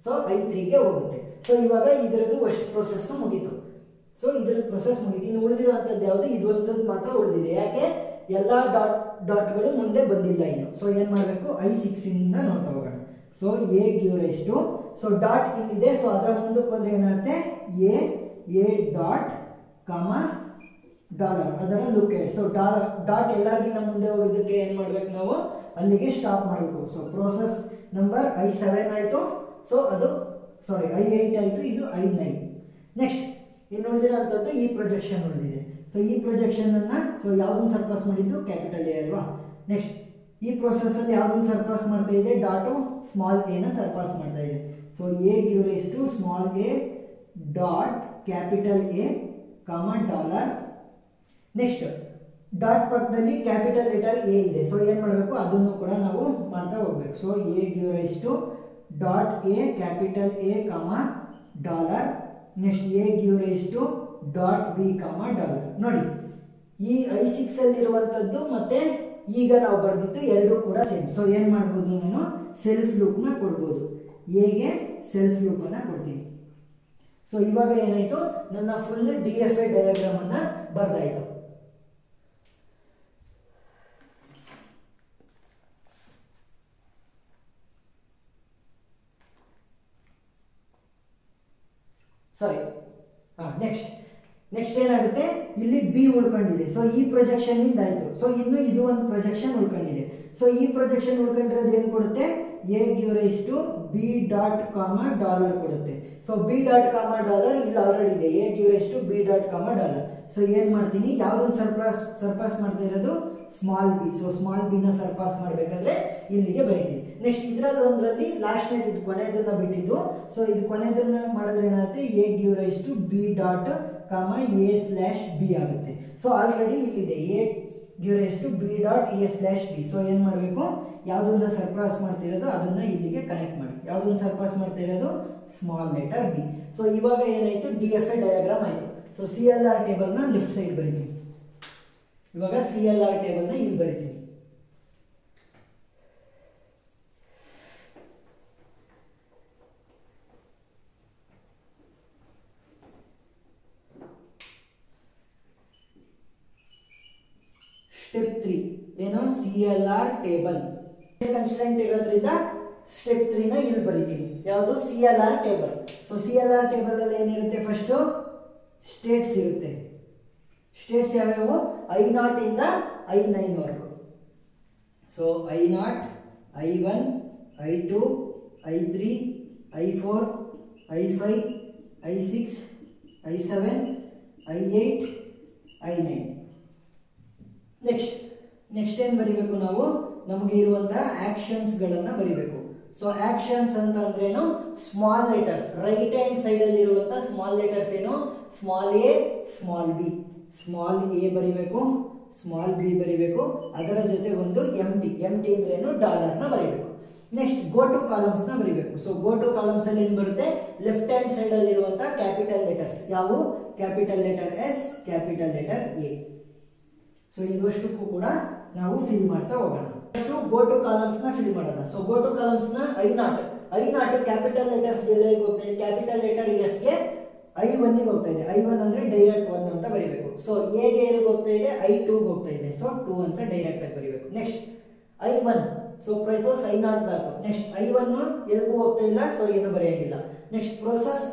ಸೊ I3ಗೆ ಹೋಗುತ್ತೆ. ಸೊ ಇವಾಗ ಇದರದ್ದು ಅಷ್ಟು ಪ್ರೊಸೆಸ್ ಮುಗೀತು. ಸೊ ಇದರ ಪ್ರೊಸೆಸ್ ಮುಗೀತು. ಇನ್ನು ಉಳಿದಿರುವಂತದ್ದು ಯಾವುದು, ಇದೊಂದು ಮಾತ್ರ ಉಳಿದಿದೆ. ಯಾಕೆ, ಎಲ್ಲಾ ಡಾಟ್ಗಳು ಮುಂದೆ ಬಂದಿಲ್ಲ ಇನ್ನು. ಸೊ ಏನ್ ಮಾಡಬೇಕು, I6 ಇಂದ ನೋಡ್ತಾ ಹೋಗೋಣ. So A give rise to, so dot ಇಲ್ಲಿದೆ. ಸೊ ಅದರ ಮುಂದಕ್ಕೆ ಹೋದ್ರೆ ಏನಾಗುತ್ತೆ ಎ ಡಾಟ್ ಕಾಮ ಡಾಲರ್, ಅದರ ಲುಕೇಡ್. ಸೊ ಡಾಟ್ ಎಲ್ಲರಿಗಿಂತ ಮುಂದೆ ಹೋಗಿದ್ದಕ್ಕೆ ಏನ್ ಮಾಡ್ಬೇಕು ನಾವು, ಅಲ್ಲಿಗೆ ಸ್ಟಾಪ್ ಮಾಡಬೇಕು. ಸೊ ಪ್ರೋಸೆಸ್ ನಂಬರ್ I7 ಆಯ್ತು. ಸೊ ಅದು ಸಾರಿ I8 ಆಯ್ತು, ಇದು I9. ನೆಕ್ಸ್ಟ್ ಇನ್ನು ಉಳಿದಿರೋಂಥದ್ದು ಈ ಪ್ರೊಜೆಕ್ಷನ್ ಉಳಿದಿದೆ. ಸೊ ಈ ಪ್ರೊಜೆಕ್ಷನ್ ಅನ್ನ ಸೊ ಯಾವ್ದನ್ನ ಸರ್ಪಾಸ್ ಮಾಡಿದ್ದು ಕ್ಯಾಪಿಟಲ್ ಎ ಅಲ್ವಾ. ನೆಕ್ಸ್ಟ್ ಈ ಪ್ರೊಸೆಸ್ ಅಲ್ಲಿ ಯಾವ್ದನ್ನ ಸರ್ಪಾಸ್ ಮಾಡ್ತಾ ಇದೆ, ಡಾಟು ಸ್ಮಾಲ್ ಎ ನ ಸರ್ಪಾಸ್ ಮಾಡ್ತಾ ಇದೆ. So A give rise to small A dot capital A comma dollar. Next dot ಪಕ್ಕದಲ್ಲಿ ಕ್ಯಾಪಿಟಲ್ ಲೆಟರ್ ಎ ಇದೆ. ಸೊ ಏನ್ ಮಾಡಬೇಕು, ಅದನ್ನು ಕೂಡ ನಾವು ಮಾಡ್ತಾ ಹೋಗ್ಬೇಕು. So A give rise to dot A capital A comma dollar. Next A give rise to dot B comma dollar. ನೋಡಿ ಈ I6 ಅಲ್ಲಿ ಇರುವಂತದ್ದು ಮತ್ತೆ ಈಗ ನಾವು ಬರೆದಿದ್ದು ಎರಡು ಕೂಡ ಸೇಮ್. ಸೊ ಏನ್ ಮಾಡ್ಬೋದು, ನಾನು ಸೆಲ್ಫ್ ಲೂಪ್ ನ ಕೊಡ್ಬೋದು. ಎಗೆ ಸೆಲ್ಫ್ ಲೂಪ್ ಅನ್ನ ಕೊಡ್ತೀನಿ. ಸೊ ಇವಾಗ ಏನಾಯ್ತು, ನನ್ನ ಫುಲ್ DFA ಡಯಾಗ್ರಾಮ್ ಅನ್ನ ಬರ್ದಾಯ್ತು. ಸಾರಿ, ನೆಕ್ಸ್ಟ್ ಏನಾಗುತ್ತೆ, ಇಲ್ಲಿ ಬಿ ಉಳ್ಕೊಂಡಿದೆ. ಸೊ ಈ ಪ್ರೊಜೆಕ್ಷನ್ ಇಂದ ಆಯ್ತು. ಸೊ ಇನ್ನು ಇದು ಒಂದು ಪ್ರೊಜೆಕ್ಷನ್ ಉಳ್ಕೊಂಡಿದೆ. ಸೊ ಈ ಪ್ರೊಜೆಕ್ಷನ್ ಉಳ್ಕೊಂಡಿರೋದು ಏನ್ ಕೊಡುತ್ತೆ, A give rise to B dot comma dollar ಕೊಡುತ್ತೆ. So B dot comma dollar ಇಲ್ಲಿ ಆಲ್ರೆಡಿ ಇದೆ, A give rise to B dot comma dollar. So ಏನ್ ಮಾಡ್ತೀನಿ, ಯಾವ್ದೊಂದು ಸರ್ಪಾಸ್ ಮಾಡ್ತಾ ಇರೋದು small B. So small B ನ ಸರ್ಪಾಸ್ ಮಾಡ್ಬೇಕಾದ್ರೆ ಇಲ್ಲಿಗೆ ಬರೀತೀನಿ. ನೆಕ್ಸ್ಟ್ ಇದ್ರಲ್ಲಿ ಒಂದ್ರಲ್ಲಿ ಲಾಸ್ಟ್ ಇದು ಕೊನೆಯದನ್ನ ಬಿಟ್ಟಿದ್ದು. ಸೊ ಇದು ಕೊನೆಯದನ್ನ ಮಾಡಿದ್ರೆ ಏನಾಗುತ್ತೆ, A give rise to B dot comma A slash B ಆಗುತ್ತೆ. ಸೊ ಆಲ್ರೆಡಿ ಇಲ್ಲಿದೆ A give rise to B dot A slash B. So ಏನ್ ಮಾಡಬೇಕು, ಯಾವ್ದನ್ನ ಸರ್ಪಾಸ್ ಮಾಡ್ತಿರೋದು ಅದನ್ನ ಇಲ್ಲಿಗೆ ಕನೆಕ್ಟ್ ಮಾಡಿ. ಯಾವ್ದನ್ನ ಸರ್ಪಾಸ್ ಮಾಡ್ತಾ ಇರೋದು ಸ್ಮಾಲ್ ಲೆಟರ್ ಬಿ. ಸೊ ಇವಾಗ ಏನಾಯ್ತು, DFA ಡಯಾಗ್ರಾಮ್ ಆಯ್ತು. ಸೊ CLR ಟೇಬಲ್ ನ ಲೆಫ್ಟ್ ಸೈಡ್ ಬರೀತೀನಿ. ಇವಾಗ CLR ಟೇಬಲ್ ನ ಇಲ್ಲಿ ಬರೀತೀನಿ. ಏನು CLR ಟೇಬಲ್ ಕನ್ಸ್ಟೆಂಟ್ ಇರೋದ್ರಿಂದ ಸ್ಟೆಪ್ 3 ನ ಇಲ್ಲಿ ಬರೀತೀನಿ. ಯಾವುದು CLR table. So CLR table ಅಲ್ಲಿ ಏನಿರುತ್ತೆ, ಫಸ್ಟ್ ಸ್ಟೇಟ್ಸ್ ಇರುತ್ತೆ. ಸ್ಟೇಟ್ಸ್ ಯಾವ್ಯಾವು, I0 ಇಂದ I9 ವರೆಗೂ. So I0, I1, I2, I3, I4, I5, I6, I7, I8, I9. Next ಏನು ಬರೀಬೇಕು ನಾವು, ನಮಗೆ ಇರುವಂತಹ ಆಕ್ಷನ್ಸ್ ಗಳನ್ನ ಬರೀಬೇಕು. ಸೊ ಆಕ್ಷನ್ಸ್ ಅಂತ ಅಂದ್ರೇನು, small letters. Right hand side ಅಲ್ಲಿ ಇರುವಂತಹ ಸ್ಮಾಲ್ ಲೆಟರ್ಸ್ ಏನು, small A, small B. Small A ಬರೀಬೇಕು, ಸ್ಮಾಲ್ ಬಿ ಬರೀಬೇಕು, ಅದರ ಜೊತೆ ಒಂದು ಎಂಟಿ ಅಂದ್ರೇನು, ಡಾಲರ್ ನ ಬರೀಬೇಕು. ನೆಕ್ಸ್ಟ್ ಗೋ ಟು ಕಾಲಮ್ಸ್ ನ ಬರೀಬೇಕು. ಸೊ ಗೋ ಟು ಕಾಲಮ್ಸ್ ಅಲ್ಲಿ ಏನ್ ಬರುತ್ತೆ, ಲೆಫ್ಟ್ ಹ್ಯಾಂಡ್ ಸೈಡ್ ಅಲ್ಲಿ ಇರುವಂತಹ ಕ್ಯಾಪಿಟಲ್ ಲೆಟರ್ಸ್ ಯಾವು, capital letter S, capital letter A. So ಇದಷ್ಟಕ್ಕೂ ಕೂಡ ನಾವು ಫಿಲ್ ಮಾಡ್ತಾ ಹೋಗೋಣ. ಗೋ ಟು ಕಾಲಮ್ಸ್ ನ ಫಿಲ್ ಮಾಡೋಣ. ಸೊ ಗೋ ಟು ಕಾಲಮ್ಸ್ ನ I0 ಕ್ಯಾಪಿಟಲ್ ಲೆಟರ್ಸ್ ಗೆ ಹೋಗ್ತಾ ಇದೆ, ಕ್ಯಾಪಿಟಲ್ ಲೆಟರ್ ಎಸ್ ಗೆ I1 ಗೆ ಹೋಗ್ತಾ ಇದೆ. I1 ಅಂದ್ರೆ ಡೈರೆಕ್ಟ್ 1 ಅಂತ ಬರೀಬೇಕು. ಸೊ ಎ ಗೆ ಎಲ್ಲಿಗೆ ಹೋಗ್ತಾ ಇದೆ, I2 ಗೆ ಹೋಗ್ತಾ ಇದೆ. ಸೊ 2 ಅಂತ ಡೈರೆಕ್ಟ್ ಆಗಿ ಬರೀಬೇಕು. Next I1, so process I0 ಬಾತು. ನೆಕ್ಸ್ಟ್ I1 ಎಲ್ಲಿಗೂ ಹೋಗ್ತಾ ಇಲ್ಲ, ಸೊ ಏನು ಬರೆಯಂಗಿಲ್ಲ. Next process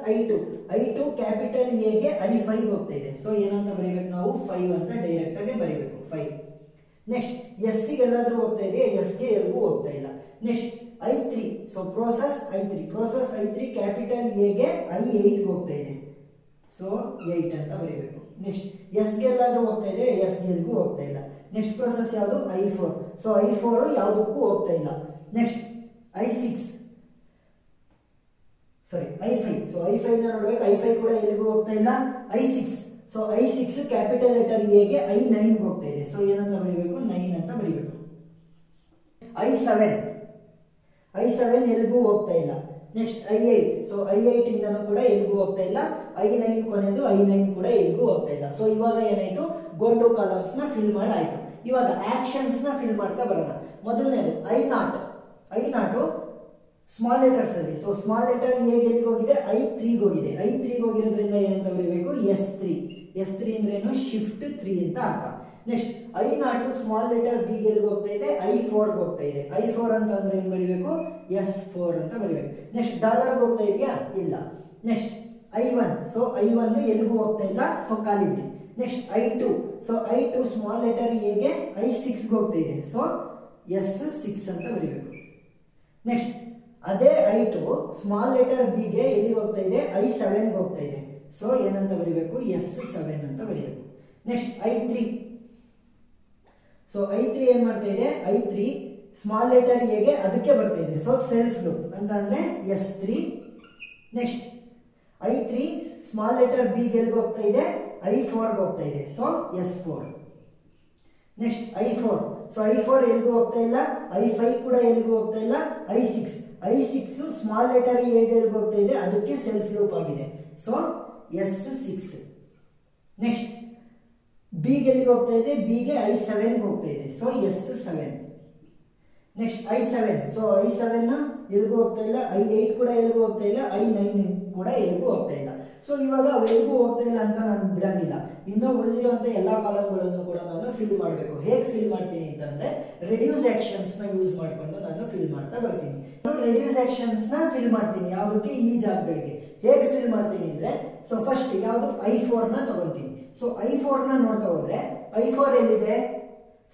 I2 capital A ಗೆ I5 ಹೋಗ್ತಾ ಇದೆ. ಸೊ ಏನಂತ ಬರೀಬೇಕು ನಾವು, 5 ಅಂತ ಡೈರೆಕ್ಟ್ ಆಗಿ ಬರೀಬೇಕು, 5. ನೆಕ್ಸ್ಟ್ ಎಸ್ ಗೆ ಎಲ್ಲಾದ್ರೂ ಹೋಗ್ತಾ ಇದೆ, ಎಸ್ ಗೆ ಎಲ್ಲಿಗೂ ಹೋಗ್ತಾ ಇಲ್ಲ. Next I3, so process I3 capital A ಗೆ I8 ಗೆ ಹೋಗ್ತಾ ಇದೆ. ಸೊ 8 ಅಂತ ಬರೀಬೇಕು. ನೆಕ್ಸ್ಟ್ ಎಸ್ ಗೆ ಎಲ್ಲಾದ್ರೂ ಹೋಗ್ತಾ ಇದೆ, ಎಸ್ ಗೆ ಎಲ್ಲಿಗೂ ಹೋಗ್ತಾ ಇಲ್ಲ. ನೆಕ್ಸ್ಟ್ ಪ್ರೊಸೆಸ್ ಯಾವುದು, I4. ಸೊ I4 ಯಾವುದಕ್ಕೂ ಹೋಗ್ತಾ ಇಲ್ಲ. Next I5. ಸೊ I5 ನ ನೋಡ್ಬೇಕು, I5 ಕೂಡ ಎಲ್ಲಿಗೂ ಹೋಗ್ತಾ ಇಲ್ಲ. I6, so I6 capital letter A ಗೆ I9 ಗೆ ಹೋಗ್ತಾ ಇದೆ. ಸೊ ಏನಂತ ಬರೀಬೇಕು, 9 ಅಂತ ಬರೀಬೇಕು. I7 ಎಲ್ಲಿಗೂ ಹೋಗ್ತಾ ಇಲ್ಲ. ನೆಕ್ಸ್ಟ್ I8, ಸೊ I8 ಇಂದನೂ ಕೂಡ ಎಲ್ಲಿಗೂ ಹೋಗ್ತಾ ಇಲ್ಲ. I9 ಕೊನೆದು, I9 ಕೂಡ ಎಲ್ಲಿಗೂ ಹೋಗ್ತಾ ಇಲ್ಲ. ಸೊ ಇವಾಗ ಏನಾಯ್ತು, ಗೋ ಟು ಕಾಲಮ್ಸ್ ನ ಫಿಲ್ ಮಾಡಾಯ್ತು. ಇವಾಗ ಆಕ್ಷನ್ಸ್ ನ ಫಿಲ್ ಮಾಡ್ತಾ ಬರೋಣ. ಮೊದಲನೇದು I0 ಸ್ಮಾಲ್ ಲೆಟರ್ಸ್ ಅಲ್ಲಿ. ಸೊ ಸ್ಮಾಲ್ ಲೆಟರ್ ಎ ಗೆ ಎಲ್ಲಿಗೆ ಹೋಗಿದೆ, I3 ಗೆ ಹೋಗಿದೆ. I3 ಗೆ ಹೋಗಿರೋದ್ರಿಂದ ಏನಂತ ಬರೀಬೇಕು, S3 ಅಂದ್ರೆ ಏನು, ಶಿಫ್ಟ್ 3 ಅಂತ ಅರ್ಥ. Next I0 small letter B ಗೆ ಎಲ್ಲಿಗೆ ಹೋಗ್ತಾ ಇದೆ, I4 ಗೆ ಹೋಗ್ತಾ ಇದೆ. I4 ಅಂತ ಅಂದ್ರೆ ಏನ್ ಬರೀಬೇಕು, S4 ಅಂತ ಬರೀಬೇಕು. ನೆಕ್ಸ್ಟ್ ಡಾಲರ್ ಹೋಗ್ತಾ ಇದೆಯಾ, ಇಲ್ಲ. ನೆಕ್ಸ್ಟ್ I1, ಸೊ I1 ಎಲ್ಲಿಗೂ ಹೋಗ್ತಾ ಇಲ್ಲ, ಸೊ ಖಾಲಿ ಬಿಡಿ. Next I2, so I2 small letter A ಗೆ I6 ಗೆ ಹೋಗ್ತಾ ಇದೆ. ಸೊ S6 ಅಂತ ಬರೀಬೇಕು. ನೆಕ್ಸ್ಟ್ ಅದೇ I2 ಸ್ಮಾಲ್ ಲೆಟರ್ ಬಿ ಗೆ ಎಲ್ಲಿಗೆ ಹೋಗ್ತಾ ಇದೆ, I7 ಗೆ ಹೋಗ್ತಾ ಇದೆ. ಸೊ ಏನಂತ ಬರೀಬೇಕು, S7 ಅಂತ ಬರೀಬೇಕು. ನೆಕ್ಸ್ಟ್ I3, ಸೊ I3 ಏನ್ ಮಾಡ್ತಾ ಇದೆ, I3 ಸ್ಮಾಲ್ ಲೆಟರ್ ಎ ಗೆ ಅದಕ್ಕೆ ಬರ್ತಾ ಇದೆ. ಸೊ ಸೆಲ್ಫ್ ಲೂಪ್ ಅಂತ ಅಂದ್ರೆ S3. Next I3 small letter B ಗೆ ಎಲ್ಲಿಗೆ ಹೋಗ್ತಾ ಇದೆ, I4 ಗೆ ಹೋಗ್ತಾ ಇದೆ. So S4. Next I4, so I4 ಎಲ್ಲಿಗೂ ಹೋಗ್ತಾ ಇಲ್ಲ, I5 ಕೂಡ ಎಲ್ಲಿಗೂ ಹೋಗ್ತಾ ಇಲ್ಲ. I6 ಸ್ಮಾಲ್ ಲೆಟರ್ ಎ ಗೆ ಎಲ್ಲಿಗೆ ಹೋಗ್ತಾ ಇದೆ, ಅದಕ್ಕೆ ಸೆಲ್ಫ್ ಲೂಪ್ ಆಗಿದೆ. So S6. ನೆಕ್ಸ್ಟ್ ಬಿ ಗೆ ಎಲ್ಲಿಗೆ ಹೋಗ್ತಾ ಇದೆ, ಬಿ ಗೆ I7 ಗೆ ಹೋಗ್ತಾ ಇದೆ. So S7. Next I7, so I7 ಎಲ್ಲಿಗೂ ಹೋಗ್ತಾ ಇಲ್ಲ. I8 ಕೂಡ ಎಲ್ಲಿಗೂ ಹೋಗ್ತಾ ಇಲ್ಲ. I9 ಕೂಡ ಎಲ್ಲಿಗೂ ಹೋಗ್ತಾ ಇಲ್ಲ. ಸೊ ಇವಾಗ ಅವೆಲ್ಲಿಗೂ ಹೋಗ್ತಾ ಇಲ್ಲ ಅಂತ ನಾನು ಬಿಡಂಗಿಲ್ಲ. ಇನ್ನು ಉಳಿದಿರುವಂತ ಎಲ್ಲಾ ಕಾಲಮ್ಗಳನ್ನು ಕೂಡ ನಾನು ಫಿಲ್ ಮಾಡಬೇಕು. ಹೇಗೆ ಫಿಲ್ ಮಾಡ್ತೀನಿ ಅಂತಂದ್ರೆ, ರೆಡ್ಯೂಸ್ ಆಕ್ಷನ್ಸ್ ನ ಯೂಸ್ ಮಾಡ್ಕೊಂಡು ನಾನು ಫಿಲ್ ಮಾಡ್ತಾ ಬರ್ತೀನಿ. ರೆಡ್ಯೂಸ್ ಆಕ್ಷನ್ಸ್ ನ ಫಿಲ್ ಮಾಡ್ತೀನಿ ಯಾವುದಕ್ಕೆ, ಈ ಜಾಗಗಳಿಗೆ. ಹೇಗೆ ಫಿಲ್ ಮಾಡ್ತೀನಿ ಅಂದ್ರೆ, ಸೊ ಫಸ್ಟ್ ಯಾವುದು I4 ನ ತಗೊಂತೀನಿ. ಸೊ I4 ನ ನೋಡ್ತಾ ಹೋದ್ರೆ, I4 ಎಲ್ಲಿದೆ,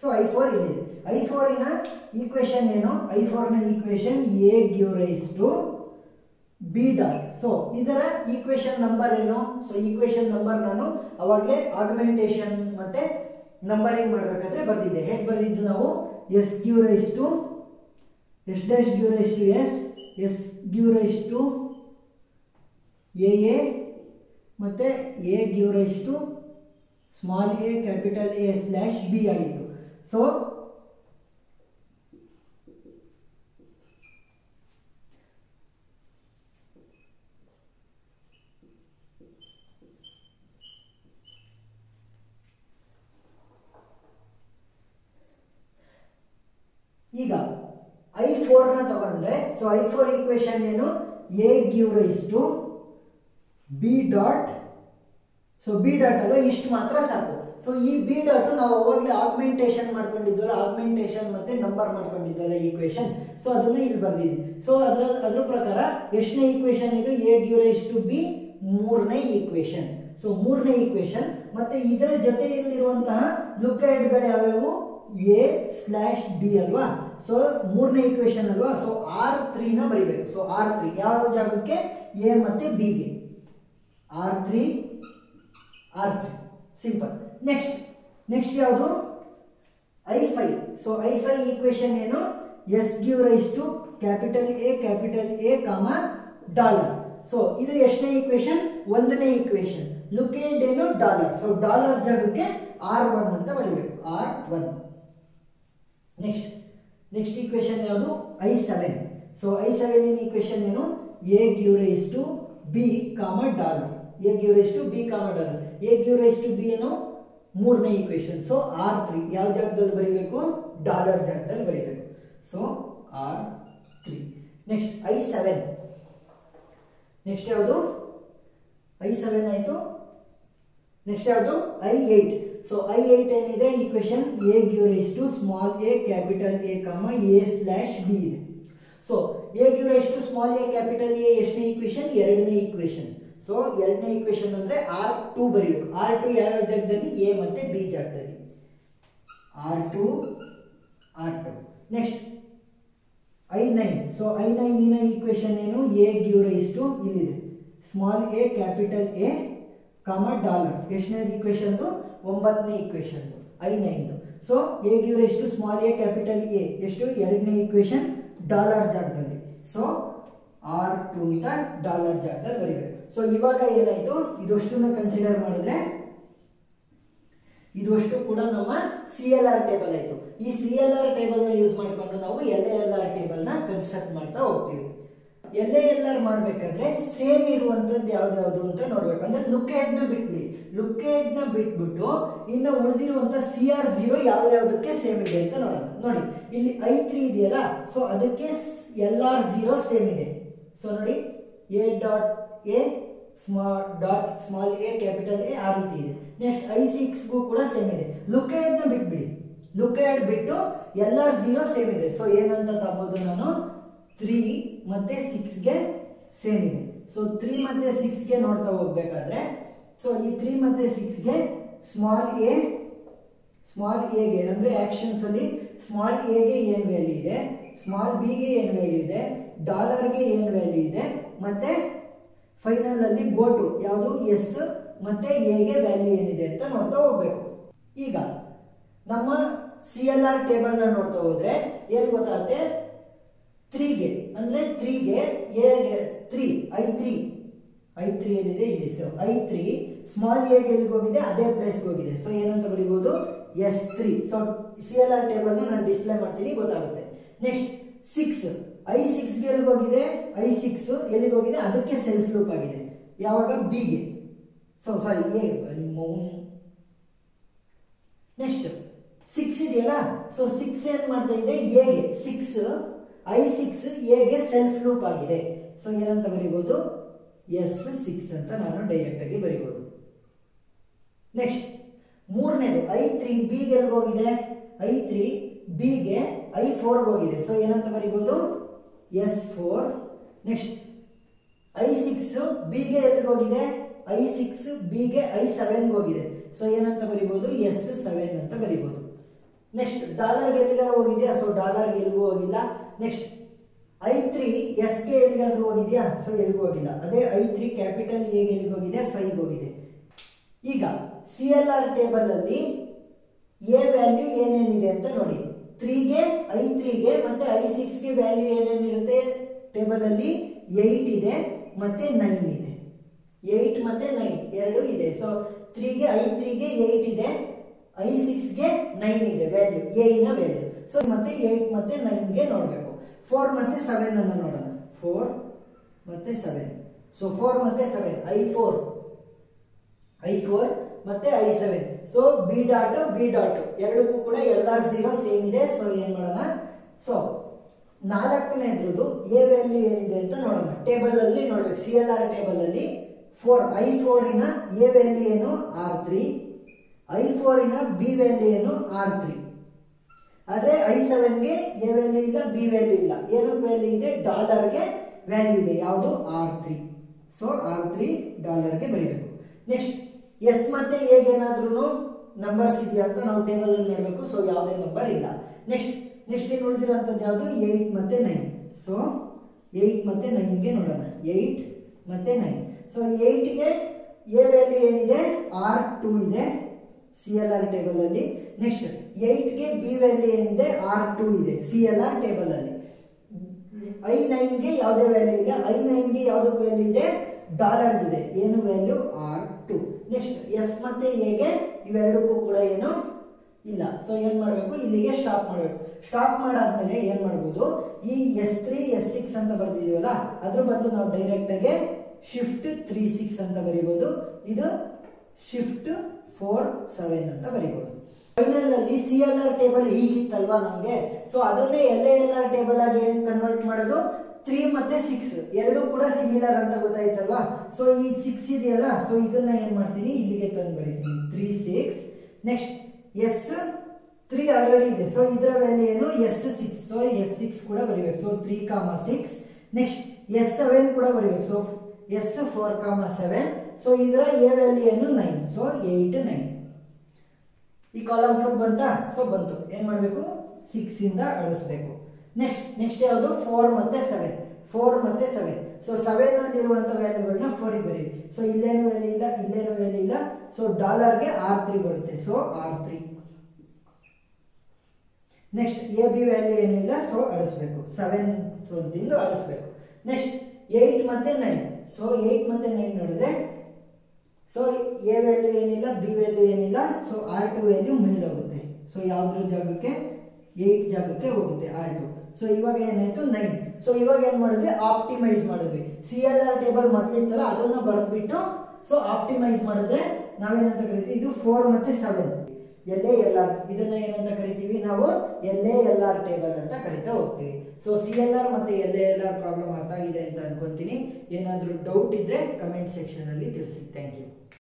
ಸೊ I4 ಇಲ್ಲಿದೆ. I4 ನ ಈಕ್ವೇಶನ್ ಏನು, I4 ನ equation A give rise to B dot. So ಇದರ ಈಕ್ವೇಶನ್ ನಂಬರ್ ಏನು, ಸೊ ಈಕ್ವೇಶನ್ ನಂಬರ್ ನಾನು ಅವಾಗಲೇ ಆಗ್ಮೆಂಟೇಶನ್ ಮತ್ತೆ ನಂಬರಿಂಗ್ ಮಾಡಬೇಕಾದ್ರೆ ಬರ್ದಿದ್ದೆ. ಹೇಗೆ ಬರ್ದಿದ್ದು ನಾವು, S give rise to S dash give rise to S give rise to A ಮತ್ತೆ A give rise to small a capital A slash B ಆಗಿತ್ತು. ಸೊ ಈಗ I4 ನ ತಗೊಂಡ್ರೆ, ಸೊ I4 ಈಕ್ವೇಶನ್ ಏನು, A give rise to B dot so B dot ಅಲ್ವಾ, ಇಷ್ಟು ಮಾತ್ರ ಸಾಕು. ಸೊ ಈ ಬಿ ಡಾಟ್ ನಾವು ಅವಾಗಲೇ ಆಗ್ಮೆಂಟೇಷನ್ ಮಾಡ್ಕೊಂಡಿದ್ವಲ್ಲ, ಆಗ್ಮೆಂಟೇಷನ್ ಮತ್ತೆ ನಂಬರ್ ಮಾಡ್ಕೊಂಡಿದ್ವಲ್ಲ ಈಕ್ವೇಶನ್, ಸೊ ಅದನ್ನ ಇಲ್ಲಿ ಬರ್ದಿದ್ವಿ. ಸೊ ಅದ್ರ ಪ್ರಕಾರ ಎಷ್ಟನೇ ಈಕ್ವೇಶನ್ ಇದು, A due rice to B ಮೂರನೇ ಈಕ್ವೇಶನ್. ಸೊ ಮೂರನೇ ಈಕ್ವೇಶನ್ ಮತ್ತೆ ಇದರ ಜೊತೆಯಲ್ಲಿರುವಂತಹ ಲುಕ್ಎಡ್ಗಳು ಯಾವ್ಯಾವು, ಎ ಸ್ಲ್ಯಾಶ್ ಬಿ ಅಲ್ವಾ. ಸೊ ಮೂರನೇ ಈಕ್ವೇಶನ್ ಅಲ್ವಾ, ಸೊ R3 ನ ಬರಿಬೇಕು. ಸೊ R3 ಯಾವ ಜಾಗಕ್ಕೆ, ಎ ಮತ್ತೆ ಬಿ ಗೆ, R3 ಸಿಂಪಲ್. ನೆಕ್ಸ್ಟ್ ಯಾವುದು, I5. ಸೊ I5 ಈಕ್ವೇಶನ್ ಏನು, S due rice to capital A comma dollar. So ಇದು ಎಷ್ಟನೇ ಈಕ್ವೇಶನ್, ಒಂದನೇ ಈಕ್ವೇಶನ್. ಲುಕ್ ಎಟ್ ಏನು, ಡಾಲರ್. ಸೊ ಡಾಲರ್ ಜಾಗಕ್ಕೆ R1 ಅಂತ ಬರೀಬೇಕು, R1. ನೆಕ್ಸ್ಟ್ ಈಕ್ವೇಶನ್ ಯಾವುದು, I7. ಸೊ I7 ಈಕ್ವೇಶನ್ ಏನು, A due rice to B comma dollar, A due rice to B comma dollar. A due rice to B ಏನು, ಮೂರನೇ equation. So R3 ಯಾವ ಜಾಗದಲ್ಲಿ ಬರೀಬೇಕು, ಡಾಲರ್ ಜಾಗದಲ್ಲಿ ಬರೀಬೇಕು. So R3. Next I7. Next ಯಾವುದು, I7 ಆಯ್ತು. ನೆಕ್ಸ್ಟ್ ಯಾವುದು, I8. ಸೊ I8 ಏನಿದೆ equation, A due rice to small A capital A comma A slash B ಇದೆ. So A due rice to small A capital A ಎಷ್ಟನೇ equation, ಎರಡನೇ equation. So ಎರಡನೇ equation ಅಂದ್ರೆ R2 ಬರೀಬೇಕು. R2 ಯಾವ ಜಾಗದಲ್ಲಿ, A ಮತ್ತೆ ಬಿ ಜಾಗದಲ್ಲಿ, R2. Next I9. So I9 equation ಏನು, ಎ ಡ್ಯೂ ರೈಸ್ ಟು ಇಲ್ಲಿದೆ small A capital A comma dollar. ಎಷ್ಟನೇ ಈಕ್ವೇಶನ್, ಒಂಬತ್ತನೇ equation I9. So A due rice to small A capital A ಎಷ್ಟು, ಎರಡನೇ ಈಕ್ವೇಶನ್, ಡಾಲರ್ ಜಾಗದಲ್ಲಿ. So R2 ಅಂತ dollar ಜಾಗದಲ್ಲಿ ಬರೀಬೇಕು. ಸೊ ಇವಾಗ ಏನಾಯ್ತು, ಇದಷ್ಟನ್ನು ಕನ್ಸಿಡರ್ ಮಾಡಿದ್ರೆ ಇದಷ್ಟು ಕೂಡ ನಮ್ಮ CLR ಟೇಬಲ್ ಆಯ್ತು. ಈ CLR ಟೇಬಲ್ ನ ಯೂಸ್ ಮಾಡಿಕೊಂಡು ನಾವು LALR ಟೇಬಲ್ ನ ಕನ್ಸ್ಟ್ರಕ್ಟ್ ಮಾಡ್ತಾ ಹೋಗ್ತೀವಿ. LALR ಮಾಡ್ಬೇಕಾದ್ರೆ ಸೇಮ್ ಇರುವಂತದ್ದು ಯಾವ್ದು ಅಂತ ನೋಡ್ಬೇಕು. ಅಂದ್ರೆ ಲುಕ್ಎಡ್ ನ ಬಿಟ್ಬಿಡಿ, ಲುಕ್ಎಡ್ ನ ಬಿಟ್ಬಿಟ್ಟು ಇನ್ನು ಉಳಿದಿರುವಂತ CR0 ಯಾವ್ದಕ್ಕೆ ಸೇಮ್ ಇದೆ ಅಂತ ನೋಡೋಣ. ನೋಡಿ ಇಲ್ಲಿ I3 ಇದೆಯಲ್ಲ, ಸೊ ಅದಕ್ಕೆ LR0 ಸೇಮ್ ಇದೆ. ಸೊ ನೋಡಿ A dot A small A capital A ಆ ರೀತಿ ಇದೆ. ನೆಕ್ಸ್ಟ್ I6ಗೂ ಕೂಡ ಸೇಮ್ ಇದೆ. ಲುಕ್ಎಡ್ ನ ಬಿಟ್ಬಿಡಿ, ಲುಕ್ಎಡ್ ಬಿಟ್ಟು LR0 ಸೇಮ್ ಇದೆ. ಸೊ ಏನಂತ ತಗೋದು ನಾನು, 3 ಮತ್ತೆ 6ಗೆ ಸೇಮ್ ಇದೆ. ಸೊ 3 ಮತ್ತೆ 6ಗೆ ನೋಡ್ತಾ ಹೋಗ್ಬೇಕಾದ್ರೆ, ಸೊ ಈ 3 ಮತ್ತೆ 6ಗೆ ಸ್ಮಾಲ್ ಎಗೆ ಅಂದ್ರೆ ಆಕ್ಷನ್ಸ್ ಅಲ್ಲಿ ಸ್ಮಾಲ್ ಎಗೆ ಏನ್ ವ್ಯಾಲ್ಯೂ ಇದೆ, ಸ್ಮಾಲ್ ಬಿಗೆ ಏನ್ ವ್ಯಾಲ್ಯೂ ಇದೆ, ಡಾಲರ್ಗೆ ಏನ್ ವ್ಯಾಲ್ಯೂ ಇದೆ, ಮತ್ತೆ ಫೈನಲ್ ಅಲ್ಲಿ ಗೋಟು ಯಾವುದು, ಎಸ್ ಮತ್ತೆ ಎಗೆ ವ್ಯಾಲ್ಯೂ ಏನಿದೆ ಅಂತ ನೋಡ್ತಾ ಹೋಗ್ಬೇಕು. ಈಗ ನಮ್ಮ CLR ಟೇಬಲ್ ನ ನೋಡ್ತಾ ಹೋದ್ರೆ ಏನ್ ಗೊತ್ತಾಗುತ್ತೆ, 3ಗೆ ಅಂದ್ರೆ 3ಗೆ ಎಗೆ 3 I3 ಏನಿದೆ ಇದೆ. ಸೊ I3 ಸ್ಮಾಲ್ ಎಗೆ ಎಲ್ಲಿಗೆ ಹೋಗಿದೆ, ಅದೇ ಪ್ಲೇಸ್ಗೆ ಹೋಗಿದೆ. ಸೊ ಏನಂತ ಬರೀಬಹುದು, S3. ಸೊ CLR ಟೇಬಲ್ ನಾನು ಡಿಸ್ಪ್ಲೇ ಮಾಡ್ತೀನಿ, ಗೊತ್ತಾಗುತ್ತೆ. ನೆಕ್ಸ್ಟ್ 6 I6ಗೆ ಎಲ್ಲಿಗೆ ಹೋಗಿದೆ, I6 ಎಲ್ಲಿಗೆ ಹೋಗಿದೆ, ಅದಕ್ಕೆ ಸೆಲ್ಫ್ ಲೂಪ್ ಆಗಿದೆ. ಯಾವಾಗ, ಬಿಗೆ. So sorry A. ನೆಕ್ಸ್ಟ್ 6 ಇದೆಯಲ್ಲ, ಸೊ 6 ಏನ್ ಮಾಡ್ತಾ ಇದೆ, ಎಗೆ 6 I6 ಎಗೆ ಸೆಲ್ಫ್ ಲೂಪ್ ಆಗಿದೆ. ಸೊ ಏನಂತ ಬರೀಬಹುದು, S6 ಅಂತ ನಾನು ಡೈರೆಕ್ಟ್ ಆಗಿ ಬರೀಬಹುದು. ನೆಕ್ಸ್ಟ್ ಮೂರನೇದು I3 ಬಿಗೆ ಎಲ್ಲಿಗೆ ಹೋಗಿದೆ, I3 ಬಿಗೆ I4 ಹೋಗಿದೆ. ಸೊ ಏನಂತ ಬರೀಬಹುದು, S4. ನೆಕ್ಸ್ಟ್ I6 ಬಿಗೆ ಎಲ್ಲಿಗೆ ಹೋಗಿದೆ, I6 ಬಿಗೆ I7 ಹೋಗಿದೆ. ಸೊ ಏನಂತ ಬರೀಬಹುದು, S7 ಅಂತ ಬರೀಬಹುದು. ನೆಕ್ಸ್ಟ್ ಡಾಲರ್ಗೆ ಎಲ್ಲಿಗಾರು ಹೋಗಿದೆಯಾ, ಸೊ ಡಾಲರ್ಗೆ ಎಲ್ಲಿಗೂ ಹೋಗಿಲ್ಲ. ನೆಕ್ಸ್ಟ್ I3 ಎಸ್ಗೆ ಎಲ್ಲಿಗಾದ್ರೂ ಹೋಗಿದೆಯಾ, ಸೊ ಎಲ್ಲಿಗೂ ಹೋಗಿಲ್ಲ. ಅದೇ I3 ಕ್ಯಾಪಿಟಲ್ ಎಗೆ ಎಲ್ಲಿಗೆ ಹೋಗಿದೆ, 5 ಹೋಗಿದೆ. ಈಗ CLR ಟೇಬಲ್ ಅಲ್ಲಿ ಎ ವ್ಯಾಲ್ಯೂ ಏನೇನಿದೆ ಅಂತ ನೋಡಿ. 3ಗೆ I3ಗೆ ಮತ್ತೆ I6ಗೆ ವ್ಯಾಲ್ಯೂ ಏನೇನಿರುತ್ತೆ ಟೇಬಲ್ ಅಲ್ಲಿ, 8 ಇದೆ ಮತ್ತೆ 9 ಇದೆ. 8 ಮತ್ತೆ 9 ಎರಡು ಇದೆ. ಸೊ I3ಗೆ 8 ಇದೆ, I6ಗೆ 9 ಇದೆ ವ್ಯಾಲ್ಯೂ, ಎ ನ ವ್ಯಾಲ್ಯೂ. ಸೊ ಮತ್ತೆ 8 ಮತ್ತೆ 9ಗೆ ನೋಡ್ಬೇಕು. 4 ಮತ್ತೆ 7 ಅನ್ನು ನೋಡೋಣ. 4 ಮತ್ತೆ 7. ಸೊ 4 ಮತ್ತೆ 7 I4 ಮತ್ತೆ I7. ಸೊ ಬಿ ಡಾಟ್ ಎರಡಕ್ಕೂ ಕೂಡ LR0 ಸೇಮ್ ಇದೆ. ಸೊ ಏನ್ ಮಾಡೋಣ, ಸೊ ನಾಲ್ಕನೇದ್ರದ್ದು ಎ ವ್ಯಾಲ್ಯೂ ಏನಿದೆ ಅಂತ ನೋಡೋಣ. ಟೇಬಲ್ ಅಲ್ಲಿ ನೋಡ್ಬೇಕು, CLR ಟೇಬಲ್ ಅಲ್ಲಿ I4 ನ ಎ ವ್ಯಾಲ್ಯೂ ಏನು R3, I4 ನ ಬಿ ವ್ಯಾಲ್ಯೂ ಏನು R3. ಆದ್ರೆ I7 ಗೆ ಎ ವ್ಯಾಲ್ಯೂ ಇಲ್ಲ, ಬಿ ವ್ಯಾಲ್ಯೂ ಇಲ್ಲ, ಏನು ವ್ಯಾಲ್ಯೂ ಇದೆ, ಡಾಲರ್ಗೆ ವ್ಯಾಲ್ಯೂ ಇದೆ, ಯಾವುದು R3. ಸೊ R3 ಡಾಲರ್ಗೆ ಬರೀಬೇಕು. ನೆಕ್ಸ್ಟ್ ಎಸ್ ಮತ್ತೆ ಎಗೆ ಏನಾದ್ರೂ ನಂಬರ್ಸ್ ಇದೆಯಾ ಅಂತ ನಾವು ಟೇಬಲ್ ಅಲ್ಲಿ ನೋಡಬೇಕು. ಸೊ ಯಾವುದೇ ನಂಬರ್ ಇಲ್ಲ. ನೆಕ್ಸ್ಟ್ ಏನು ಉಳಿದಿರೋಂಥದ್ದು ಯಾವುದು, 8 ಮತ್ತೆ 9. ಸೊ 8 ಮತ್ತೆ 9 ಗೆ ನೋಡೋಣ. 8 ಮತ್ತೆ 9. ಸೊ 8 ಗೆ ಎ ವ್ಯಾಲ್ಯೂ ಏನಿದೆ, R2 ಇದೆ CLR ಟೇಬಲ್ ಅಲ್ಲಿ. ನೆಕ್ಸ್ಟ್ 8 ಗೆ ಬಿ ವ್ಯಾಲ್ಯೂ ಏನಿದೆ, R2 ಇದೆ CLR ಟೇಬಲ್ ಅಲ್ಲಿ. I9 ಗೆ ಯಾವುದೇ ವ್ಯಾಲ್ಯೂ ಇಲ್ಲ, I9 ಗೆ ಯಾವ್ದು ವ್ಯಾಲ್ಯೂ ಇದೆ, ಡಾಲರ್ ಇದೆ, ಏನು ವ್ಯಾಲ್ಯೂ R2. ನೆಕ್ಸ್ಟ್ ಎಸ್ ಮತ್ತೆ ಎ ಗೆ ಇವೆರಡಕ್ಕೂ ಕೂಡ ಏನು ಇಲ್ಲ. ಸೊ ಏನ್ ಮಾಡಬೇಕು, ಇಲ್ಲಿಗೆ ಸ್ಟಾಪ್ ಮಾಡಬೇಕು. ಸ್ಟಾಪ್ ಮಾಡಾದ್ಮೇಲೆ ಏನ್ ಮಾಡಬಹುದು, ಈ S3 S6 ಅಂತ ಬರ್ದಿದೀವಲ್ಲ, ಅದ್ರ ಬದಲು ನಾವು ಡೈರೆಕ್ಟ್ ಆಗಿ ಶಿಫ್ಟ್ 36 ಅಂತ ಬರೀಬಹುದು, ಇದು ಶಿಫ್ಟ್ 47 ಅಂತ ಬರೀಬಹುದು. ಫೈನಲ್ ಅಲ್ಲಿ CLR ಟೇಬಲ್ ಹೀಗಿತ್ತಲ್ವಾ ನಮ್ಗೆ, ಸೊ ಅದನ್ನೇ LALR ಟೇಬಲ್ ಆಗಿ ಏನ್ ಕನ್ವರ್ಟ್ ಮಾಡೋದು, 3 ಮತ್ತೆ 6 ಎರಡು ಕೂಡ ಸಿಮಿಲರ್ ಅಂತ ಗೊತ್ತಾಯ್ತಲ್ವಾ. ಸೊ ಈ 6 ಇದೆಯಲ್ಲ, ಸೊ ಇದನ್ನ ಏನ್ ಮಾಡ್ತೀನಿ, ಇಲ್ಲಿಗೆ ತಂದು ಬರೀತೀನಿ 3 6. ನೆಕ್ಸ್ಟ್ S3 ಆಲ್ರೆಡಿ ಇದೆ, ಸೊ ಇದರ ವ್ಯಾಲ್ಯೂ ಏನು, S6. ಸೊ S6 ಕೂಡ ಬರೀಬೇಕು. ಸೊ 3, 6. ನೆಕ್ಸ್ಟ್ S7 ಕೂಡ ಬರೀಬೇಕು. So S4, 7. ಸೊ ಇದರ ಎ ವ್ಯಾಲ್ಯೂ ಏನು, 9. ಸೊ 8 9. ಈ ಕಾಲಮ್ ಫುಲ್ ಬಂತಾ, ಸೊ ಬಂತು. ಏನ್ ಮಾಡಬೇಕು, 6 ಇಂದ ಅಳಿಸ್ಬೇಕು. ನೆಕ್ಸ್ಟ್ ಯಾವುದು, 4 ಮತ್ತೆ 7. 4 ಮತ್ತೆ 7. ಸೊ 7 ನಲ್ಲಿ ಇರುವಂತ ವ್ಯಾಲ್ಯೂಗಳನ್ನ 4 ಗೆ ಬರೀರಿ. ಸೊ ಇಲ್ಲೇನು ವ್ಯಾಲ್ಯೂ ಇಲ್ಲ, ಇಲ್ಲೇನು ವ್ಯಾಲ್ಯೂ ಇಲ್ಲ. ಸೊ ಡಾಲರ್ಗೆ R3 ಬರುತ್ತೆ. So R3. Next A B value ಏನಿಲ್ಲ, ಸೊ ಅಳಿಸ್ಬೇಕು. 7 ತಿಂದು ಅಳಿಸ್ಬೇಕು. ನೆಕ್ಸ್ಟ್ 8 ಮತ್ತೆ 9. ಸೊ 8 ಮತ್ತೆ 9 ನೋಡಿದ್ರೆ, ಸೊ ಎ ವ್ಯಾಲ್ಯೂ ಏನಿಲ್ಲ, ಬಿ ವ್ಯಾಲ್ಯೂ ಏನಿಲ್ಲ. ಸೊ R2 ವ್ಯಾಲ್ಯೂ ಮೇಲೆ ಹೋಗುತ್ತೆ. ಸೊ ಯಾವ್ದ್ರ ಜಾಗಕ್ಕೆ, 8 ಜಾಗಕ್ಕೆ ಹೋಗುತ್ತೆ R2. ಸೊ ಇವಾಗ ಏನಾಯ್ತು, 9. ಸೊ ಇವಾಗ ಏನ್ ಮಾಡಿದ್ವಿ, ಆಪ್ಟಿಮೈಸ್ ಮಾಡಿದ್ವಿ. CLR ಟೇಬಲ್ ಮೊದಲಿತ್ತಲ್ಲ ಅದನ್ನ ಬರೆದ್ಬಿಟ್ಟು ಸೊ ಆಪ್ಟಿಮೈಸ್ ಮಾಡಿದ್ರೆ ನಾವೇನಂತ ಕರಿತೀವಿ, ಇದು 4 ಮತ್ತೆ 7 LALR. ಇದನ್ನ ಏನಂತ ಕರಿತೀವಿ ನಾವು, LALR ಟೇಬಲ್ ಅಂತ ಕರಿತಾ ಹೋಗ್ತೀವಿ. ಸೊ CLR ಮತ್ತೆ LALR ಪ್ರಾಬ್ಲಮ್ ಅರ್ಥ ಆಗಿದೆ ಅಂತ ಅನ್ಕೊಂತೀನಿ. ಏನಾದ್ರೂ ಡೌಟ್ ಇದ್ರೆ ಕಮೆಂಟ್ ಸೆಕ್ಷನ್ ಅಲ್ಲಿ ತಿಳಿಸಿ. Thank you.